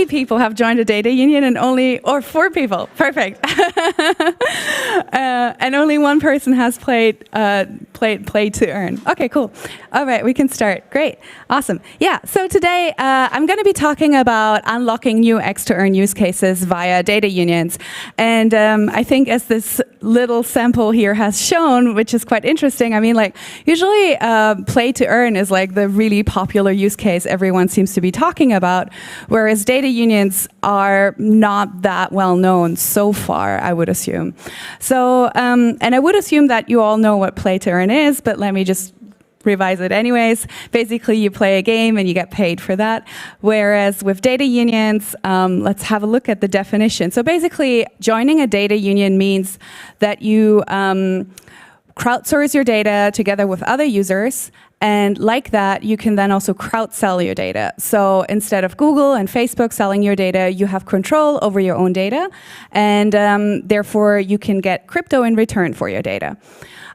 people have joined a data union and or 4 people, perfect. And only 1 person has played to earn. Okay, cool. All right, we can start. Great, awesome. Yeah, so today I'm going to be talking about unlocking new X to earn use cases via data unions. And I think as this little sample here has shown, which is quite interesting, I mean, like, usually play to earn is like the really popular use case everyone seems to be talking about, whereas data unions are not that well known so far, I would assume. So, and I would assume that you all know what play to earn is, but let me just revise it anyways. Basically, you play a game and you get paid for that. Whereas with data unions, let's have a look at the definition. So basically, joining a data union means that you crowdsource your data together with other users. And like that, you can then also crowd-sell your data. So instead of Google and Facebook selling your data, you have control over your own data. And therefore, you can get crypto in return for your data.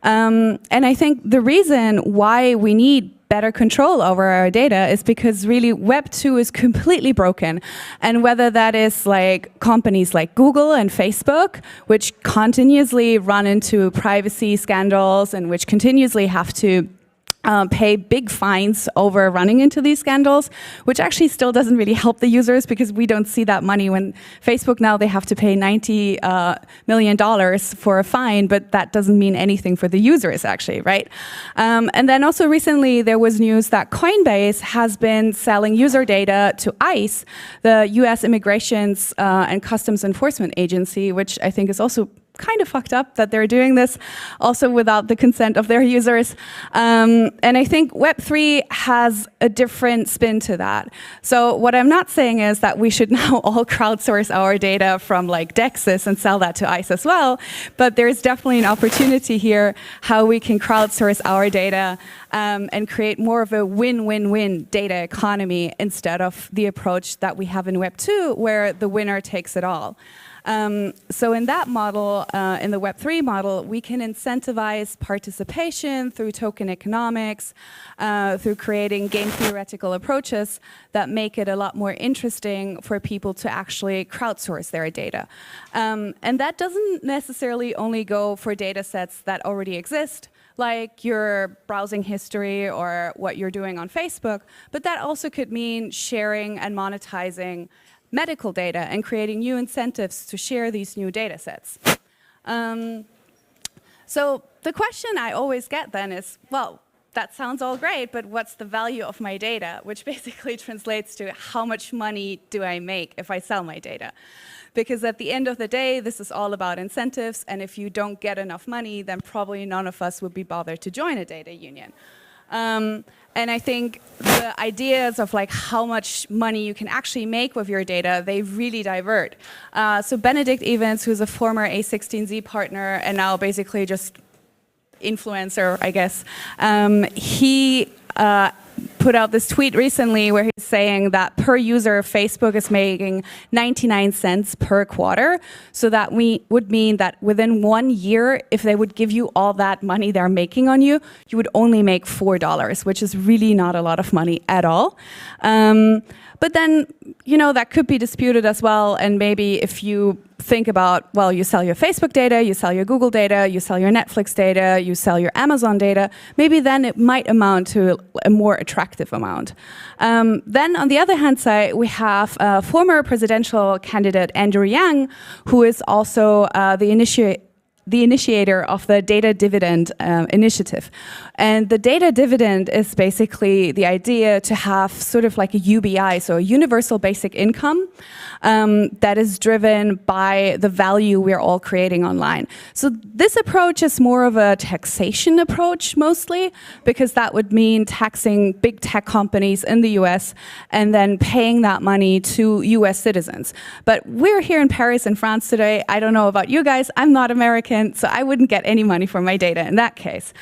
And I think the reason why we need better control over our data is because really Web 2 is completely broken. And whether that is like companies like Google and Facebook, which continuously run into privacy scandals and which continuously have to pay big fines over running into these scandals, which actually still doesn't really help the users because we don't see that money. When Facebook now, they have to pay $90 million for a fine, but that doesn't mean anything for the users actually, right? And then also recently there was news that Coinbase has been selling user data to ICE, the US Immigrations and Customs Enforcement Agency, which I think is also kind of fucked up that they're doing this also without the consent of their users. And I think Web3 has a different spin to that. So what I'm not saying is that we should now all crowdsource our data from like Dexys and sell that to ICE as well, but there's definitely an opportunity here how we can crowdsource our data and create more of a win-win-win data economy instead of the approach that we have in Web 2 where the winner takes it all. So in that model, in the Web3 model, we can incentivize participation through token economics, through creating game theoretical approaches that make it a lot more interesting for people to actually crowdsource their data. And that doesn't necessarily only go for data sets that already exist, like your browsing history or what you're doing on Facebook, but that also could mean sharing and monetizing medical data and creating new incentives to share these new data sets. So the question I always get then is, well, that sounds all great, but what's the value of my data? Which basically translates to how much money do I make if I sell my data? Because at the end of the day, this is all about incentives, and if you don't get enough money, then probably none of us would be bothered to join a data union. And I think the ideas of like how much money you can actually make with your data, they really divert. So Benedict Evans, who's a former A16Z partner and now basically just influencer, I guess, he put out this tweet recently where he's saying that per user, Facebook is making 99 cents per quarter. So that would mean that within 1 year, if they would give you all that money they're making on you, you would only make $4, which is really not a lot of money at all. But then, you know, that could be disputed as well. And maybe if you think about, well, you sell your Facebook data, you sell your Google data, you sell your Netflix data, you sell your Amazon data, maybe then it might amount to a more attractive amount. Then on the other hand side, we have former presidential candidate Andrew Yang, who is also the initiator of the Data Dividend initiative. And the Data Dividend is basically the idea to have sort of like a UBI, so a universal basic income that is driven by the value we're all creating online. So this approach is more of a taxation approach mostly, because that would mean taxing big tech companies in the US and then paying that money to US citizens. But we're here in Paris and France today. I don't know about you guys, I'm not American, so I wouldn't get any money for my data in that case.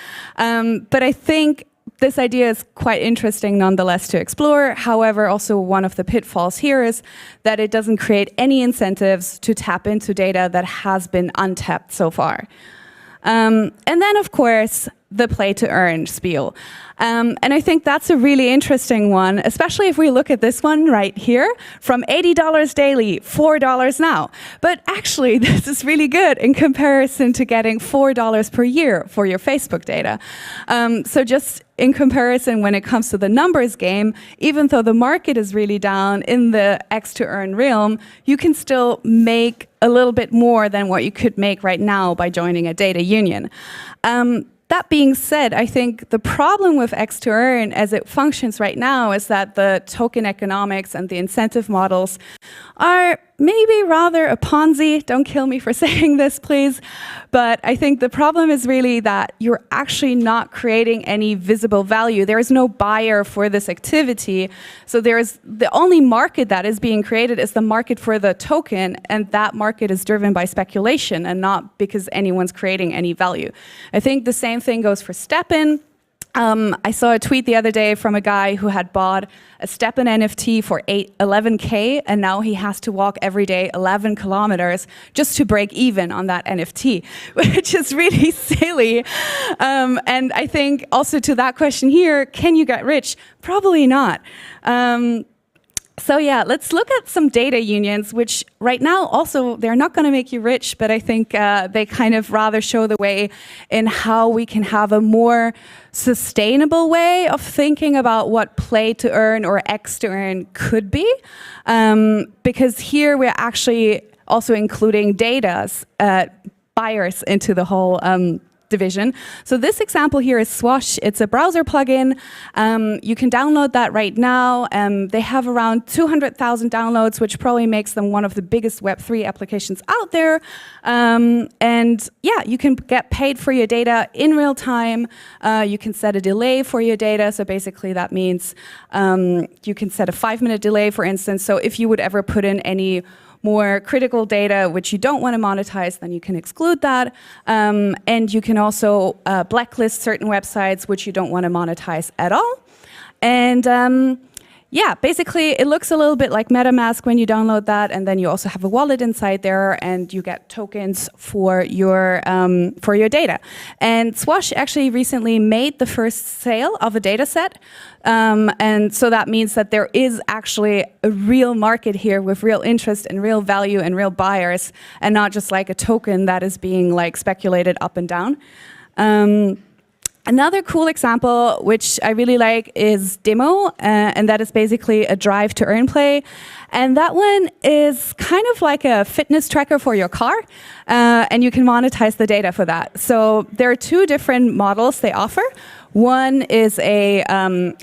But I think this idea is quite interesting nonetheless to explore. However, also one of the pitfalls here is that it doesn't create any incentives to tap into data that has been untapped so far. And then, of course, the play to earn spiel. And I think that's a really interesting one, especially if we look at this one right here, from $80 daily, $4 now. But actually, this is really good in comparison to getting $4 per year for your Facebook data. So just in comparison, when it comes to the numbers game, even though the market is really down in the X to earn realm, you can still make a little bit more than what you could make right now by joining a data union. That being said, I think the problem with X to earn as it functions right now is that the token economics and the incentive models are maybe rather a Ponzi. Don't kill me for saying this, please. But I think the problem is really that you're actually not creating any visible value. There is no buyer for this activity. So there's the only market that is being created is the market for the token, and that market is driven by speculation and not because anyone's creating any value. I think the same thing goes for Stepin. I saw a tweet the other day from a guy who had bought a Stepin NFT for 11K, and now he has to walk every day 11 kilometers just to break even on that NFT, which is really silly. And I think also to that question here, can you get rich? Probably not. So yeah, let's look at some data unions, which right now also, they're not going to make you rich, but I think they kind of rather show the way in how we can have a more sustainable way of thinking about what play to earn or X to earn could be. Because here we're actually also including data's buyers into the whole division. So this example here is Swash. It's a browser plugin. You can download that right now. They have around 200,000 downloads, which probably makes them one of the biggest Web3 applications out there. And yeah, you can get paid for your data in real time. You can set a delay for your data. So basically that means you can set a 5-minute delay, for instance. So if you would ever put in any more critical data which you don't want to monetize, then you can exclude that. And you can also blacklist certain websites which you don't want to monetize at all. And yeah, basically it looks a little bit like MetaMask when you download that, and then you also have a wallet inside there, and you get tokens for your data. And Swash actually recently made the first sale of a data set. And so that means that there is actually a real market here with real interest and real value and real buyers, and not just like a token that is being like speculated up and down. Another cool example, which I really like, is Demo, and that is basically a drive to earn play. And that one is kind of like a fitness tracker for your car, and you can monetize the data for that. So there are two different models they offer. One is a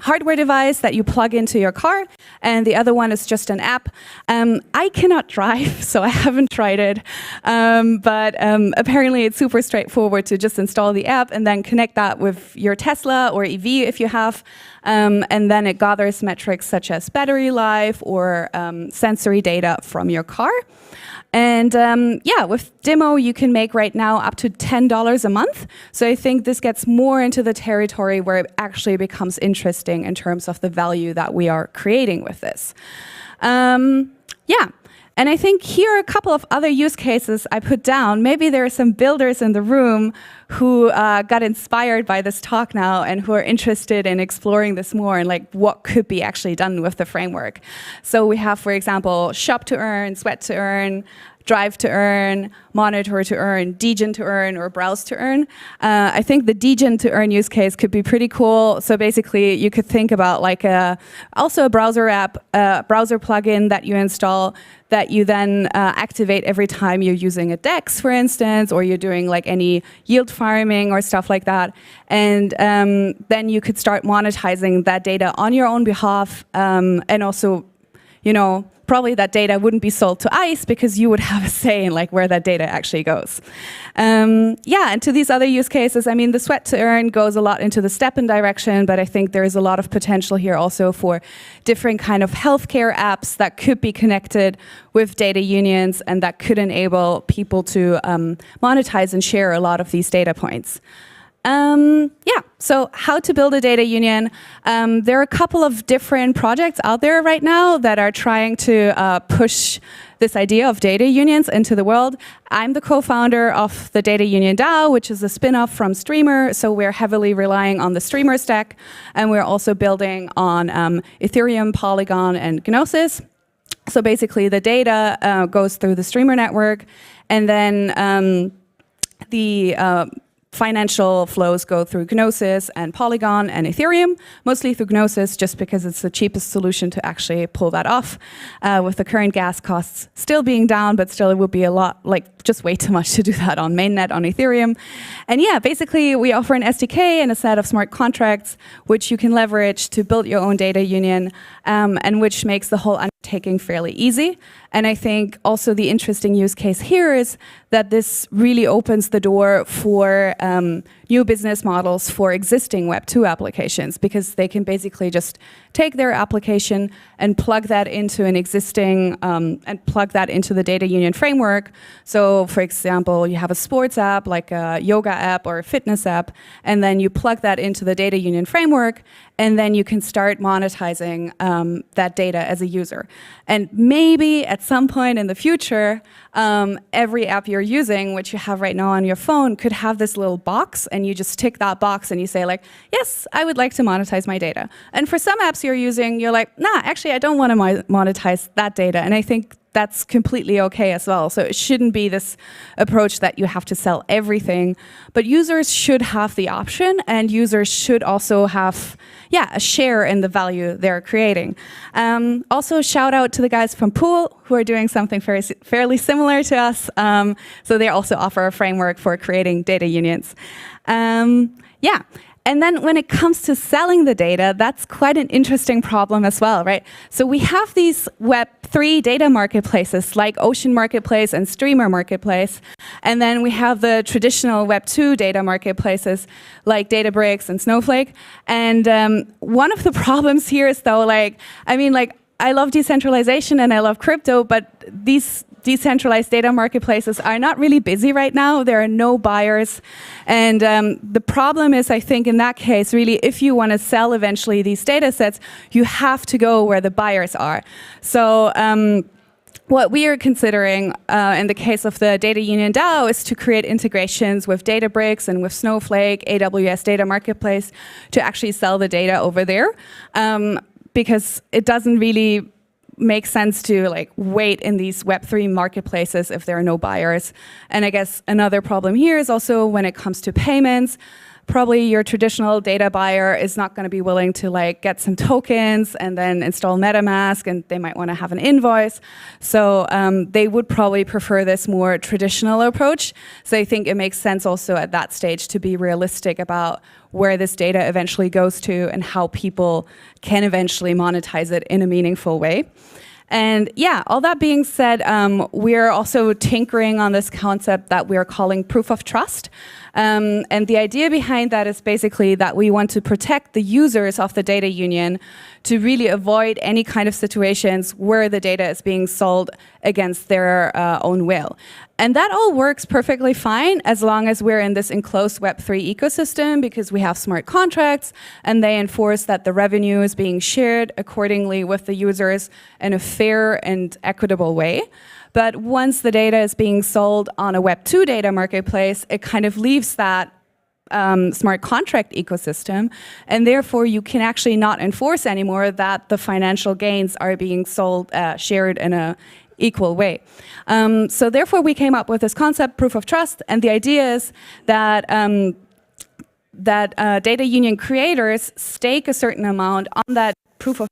hardware device that you plug into your car, and the other one is just an app. I cannot drive, so I haven't tried it. But apparently it's super straightforward to just install the app and then connect that with your Tesla or EV if you have. And then it gathers metrics such as battery life or sensory data from your car. And yeah, with Demo, you can make right now up to $10 a month. So I think this gets more into the territory where it actually becomes interesting in terms of the value that we are creating with this. Yeah. And I think here are a couple of other use cases I put down. Maybe there are some builders in the room who got inspired by this talk now and who are interested in exploring this more and like what could be actually done with the framework. So we have, for example, shop to earn, sweat to earn, drive to earn, monitor to earn, degen to earn, or browse to earn. I think the degen to earn use case could be pretty cool. So basically, you could think about like also a browser app, a browser plugin that you install that you then activate every time you're using a DEX, for instance, or you're doing like any yield farming or stuff like that. And then you could start monetizing that data on your own behalf, and also, you know, probably that data wouldn't be sold to ICE because you would have a say in like where that data actually goes. Yeah, and to these other use cases, I mean, the sweat to earn goes a lot into the Stepin direction, but I think there is a lot of potential here also for different kind of healthcare apps that could be connected with data unions and that could enable people to monetize and share a lot of these data points. Yeah, so how to build a data union. There are a couple of different projects out there right now that are trying to push this idea of data unions into the world. I'm the co-founder of the Data Union DAO, which is a spin-off from Streamer, so we're heavily relying on the Streamer stack, and we're also building on Ethereum, Polygon, and Gnosis. So basically the data goes through the Streamer network, and then the financial flows go through Gnosis and Polygon and Ethereum, mostly through Gnosis just because it's the cheapest solution to actually pull that off, with the current gas costs still being down, but still it would be a lot, like just way too much to do that on mainnet on Ethereum. And yeah, basically we offer an SDK and a set of smart contracts which you can leverage to build your own data union, and which makes the whole undertaking fairly easy. And I think also the interesting use case here is that this really opens the door for new business models for existing Web 2 applications, because they can basically just take their application and plug that into an existing, and plug that into the data union framework. So for example, you have a sports app, like a yoga app or a fitness app, and then you plug that into the data union framework, and then you can start monetizing that data as a user. And maybe at some point in the future, every app you're using, which you have right now on your phone, could have this little box, and you just tick that box and you say like, yes, I would like to monetize my data. And for some apps you're using, you're like, nah, actually I don't want to monetize that data. And I think that's completely okay as well. So it shouldn't be this approach that you have to sell everything, but users should have the option, and users should also have, yeah, a share in the value they're creating. Also, shout out to the guys from Pool who are doing something fairly similar to us. So they also offer a framework for creating data unions. Yeah. And then when it comes to selling the data, that's quite an interesting problem as well, right? So we have these Web3 data marketplaces like Ocean Marketplace and Streamer Marketplace. And then we have the traditional Web2 data marketplaces like Databricks and Snowflake. And one of the problems here is though, like, I mean, like, I love decentralization and I love crypto, but these decentralized data marketplaces are not really busy right now. There are no buyers. And the problem is, I think, in that case, really, if you want to sell eventually these data sets, you have to go where the buyers are. So what we are considering in the case of the Data Union DAO is to create integrations with Databricks and with Snowflake, AWS Data Marketplace, to actually sell the data over there. Because it doesn't really make sense to like wait in these Web3 marketplaces if there are no buyers. And I guess another problem here is also when it comes to payments. Probably your traditional data buyer is not going to be willing to like get some tokens and then install MetaMask, and they might want to have an invoice. So they would probably prefer this more traditional approach. So I think it makes sense also at that stage to be realistic about where this data eventually goes to and how people can eventually monetize it in a meaningful way. And yeah, all that being said, we're also tinkering on this concept that we're calling proof of trust. And the idea behind that is basically that we want to protect the users of the data union to really avoid any kind of situations where the data is being sold against their own will. And that all works perfectly fine as long as we're in this enclosed Web3 ecosystem, because we have smart contracts and they enforce that the revenue is being shared accordingly with the users in a fair and equitable way. But once the data is being sold on a Web2 data marketplace, it kind of leaves that smart contract ecosystem, and therefore you can actually not enforce anymore that the financial gains are being sold, shared in a equal way. So therefore we came up with this concept, proof of trust, and the idea is that data union creators stake a certain amount on that proof of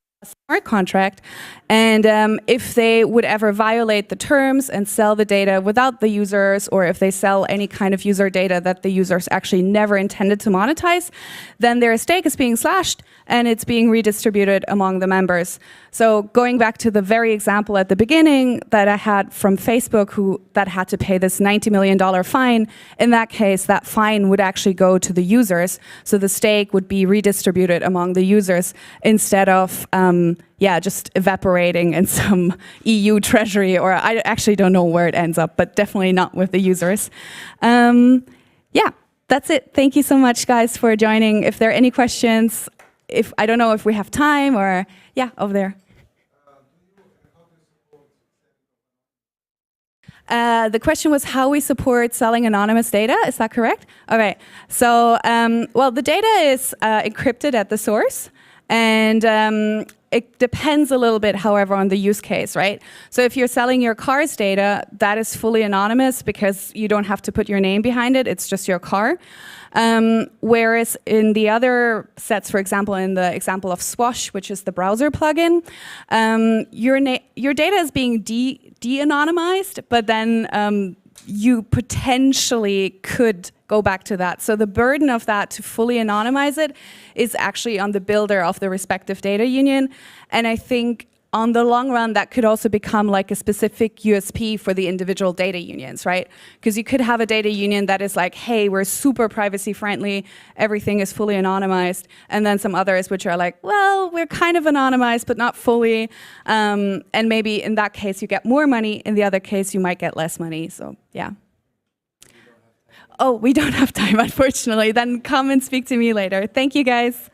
smart contract, and if they would ever violate the terms and sell the data without the users, or if they sell any kind of user data that the users actually never intended to monetize, then their stake is being slashed and it's being redistributed among the members. So going back to the very example at the beginning that I had from Facebook, that had to pay this $90 million fine, in that case, that fine would actually go to the users. So the stake would be redistributed among the users instead of just evaporating in some EU treasury, or I actually don't know where it ends up, but definitely not with the users. that's it. Thank you so much, guys, for joining. If there are any questions, I don't know if we have time or, yeah, over there. The question was how we support selling anonymous data. Is that correct? All right. So, well, the data is encrypted at the source, and it depends a little bit, however, on the use case, right? So if you're selling your car's data, that is fully anonymous because you don't have to put your name behind it. It's just your car. Whereas in the other sets, for example, in the example of Swash, which is the browser plugin, your data is being de-anonymized, but then you potentially could go back to that. So the burden of that to fully anonymize it is actually on the builder of the respective data union. And I think on the long run, that could also become like a specific USP for the individual data unions, right? Because you could have a data union that is like, hey, we're super privacy friendly, everything is fully anonymized, and then some others which are like, well, we're kind of anonymized, but not fully, and maybe in that case you get more money, in the other case you might get less money, so yeah. Oh, we don't have time, unfortunately. Then come and speak to me later. Thank you, guys.